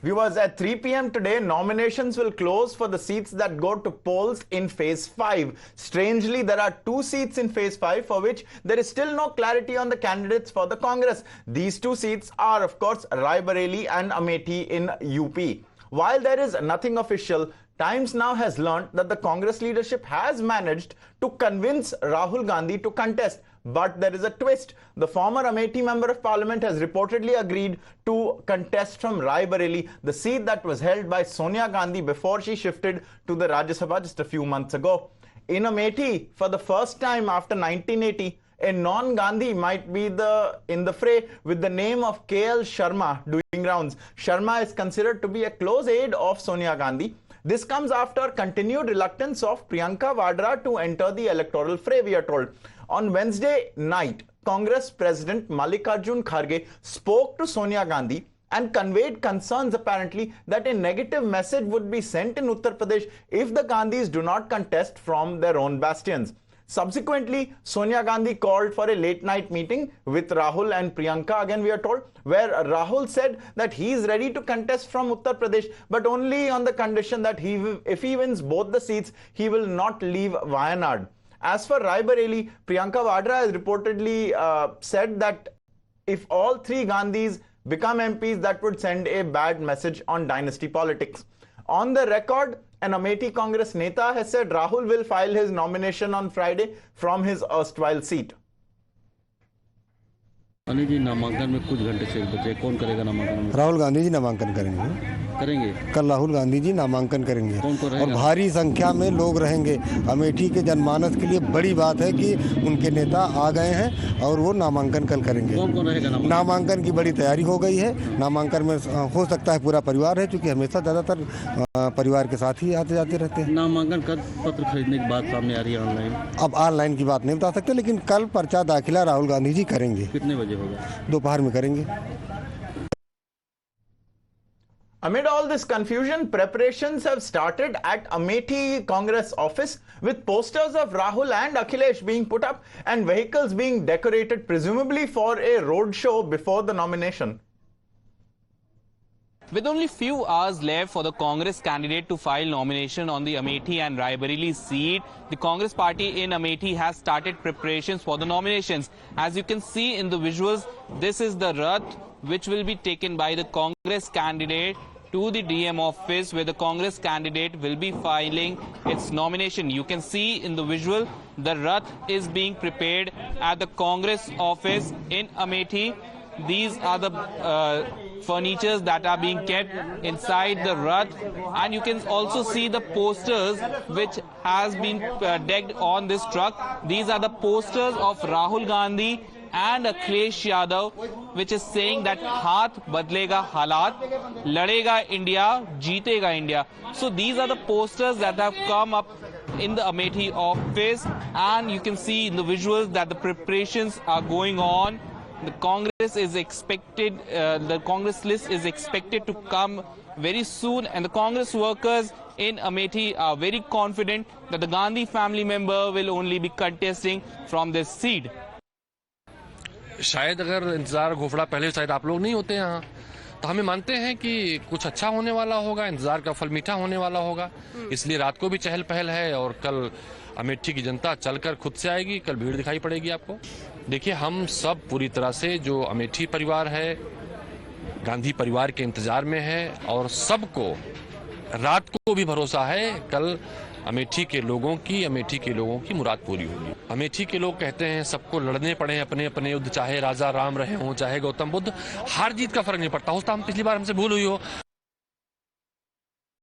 Viewers, at 3 p.m. today, nominations will close for the seats that go to polls in Phase 5. Strangely, there are 2 seats in Phase 5 for which there is still no clarity on the candidates for the Congress. These 2 seats are, of course, Rai Bareli and Amethi in UP. While there is nothing official, Times Now has learned that the Congress leadership has managed to convince Rahul Gandhi to contest. But there is a twist. The former Amethi Member of Parliament has reportedly agreed to contest from Rai Bareli, the seat that was held by Sonia Gandhi before she shifted to the Rajya Sabha just a few months ago. In Amethi, for the first time after 1980, a non-Gandhi might be in the fray, with the name of KL Sharma doing rounds. Sharma is considered to be a close aide of Sonia Gandhi. This comes after continued reluctance of Priyanka Vadra to enter the electoral fray, we are told. On Wednesday night, Congress President Mallikarjun Kharge spoke to Sonia Gandhi and conveyed concerns apparently that a negative message would be sent in Uttar Pradesh if the Gandhis do not contest from their own bastions. Subsequently, Sonia Gandhi called for a late-night meeting with Rahul and Priyanka, again we are told, where Rahul said that he is ready to contest from Uttar Pradesh, but only on the condition that if he wins both the seats, he will not leave Wayanad. As for Rai Bareli, Priyanka Vadra has reportedly said that if all 3 Gandhis become MPs, that would send a bad message on dynasty politics. On the record, an Amethi Congress Neta has said Rahul will file his nomination on Friday from his erstwhile seat. Anil ji, नामांकन में कुछ घंटे से बचे, कौन करेगा नामांकन? राहुल गांधी जी नामांकन करेंगे। कल राहुल गांधी जी नामांकन करेंगे और भारी संख्या में लोग रहेंगे। अमेठी के जनमानस के लिए बड़ी बात है कि उनके नेता आ गए हैं और वो नामांकन कल करेंगे। कौन रहेगा नामांकन की बड़ी तैयारी हो गई है। नामांकन में हो सकता है पूरा परिवार है, क्योंकि हमेशा ज़्यादातर परिवार के साथ ही आते जाते रहते हैं। नामांकन पत्र खरीदने की बात सामने आ रही है ऑनलाइन। अब ऑनलाइन की बात नहीं बता सकते, लेकिन कल पर्चा दाखिला राहुल गांधी जी करेंगे। कितने बजे होगा? दोपहर में करेंगे। Amid all this confusion, preparations have started at Amethi Congress office, with posters of Rahul and Akhilesh being put up and vehicles being decorated, presumably for a road show before the nomination. With only few hours left for the Congress candidate to file nomination on the Amethi and Rai Bareli seat, the Congress party in Amethi has started preparations for the nominations. As you can see in the visuals, this is the Rath which will be taken by the Congress candidate to the DM office, where the Congress candidate will be filing its nomination. You can see in the visual, the Rath is being prepared at the Congress office in Amethi. These are the furnitures that are being kept inside the Rath, and you can also see the posters which has been decked on this truck. These are the posters of Rahul Gandhi and Akhilesh Yadav, which is saying that Haath badlega halat, ladega India, jeetega India. So these are the posters that have come up in the Amethi office, and you can see in the visuals that the preparations are going on. The Congress is expected, the Congress list is expected to come very soon, and the Congress workers in Amethi are very confident that the Gandhi family member will only be contesting from this seat. शायद अगर इंतज़ार घोफड़ा पहले शायद आप लोग नहीं होते यहाँ, तो हमें मानते हैं कि कुछ अच्छा होने वाला होगा, इंतज़ार का फल मीठा होने वाला होगा। इसलिए रात को भी चहल पहल है और कल अमेठी की जनता चलकर खुद से आएगी। कल भीड़ दिखाई पड़ेगी आपको। देखिए, हम सब पूरी तरह से जो अमेठी परिवार है, गांधी परिवार के इंतज़ार में है और सबको रात को भी भरोसा है कल अमेठी के लोगों की मुराद पूरी होगी। अमेठी के लोग कहते हैं सबको लड़ने पड़े अपने अपने युद्ध, चाहे राजा राम रहे हों चाहे गौतम बुद्ध, हार जीत का फर्क नहीं पड़ता। हो सकता हम पिछली बार हमसे भूल हुई हो,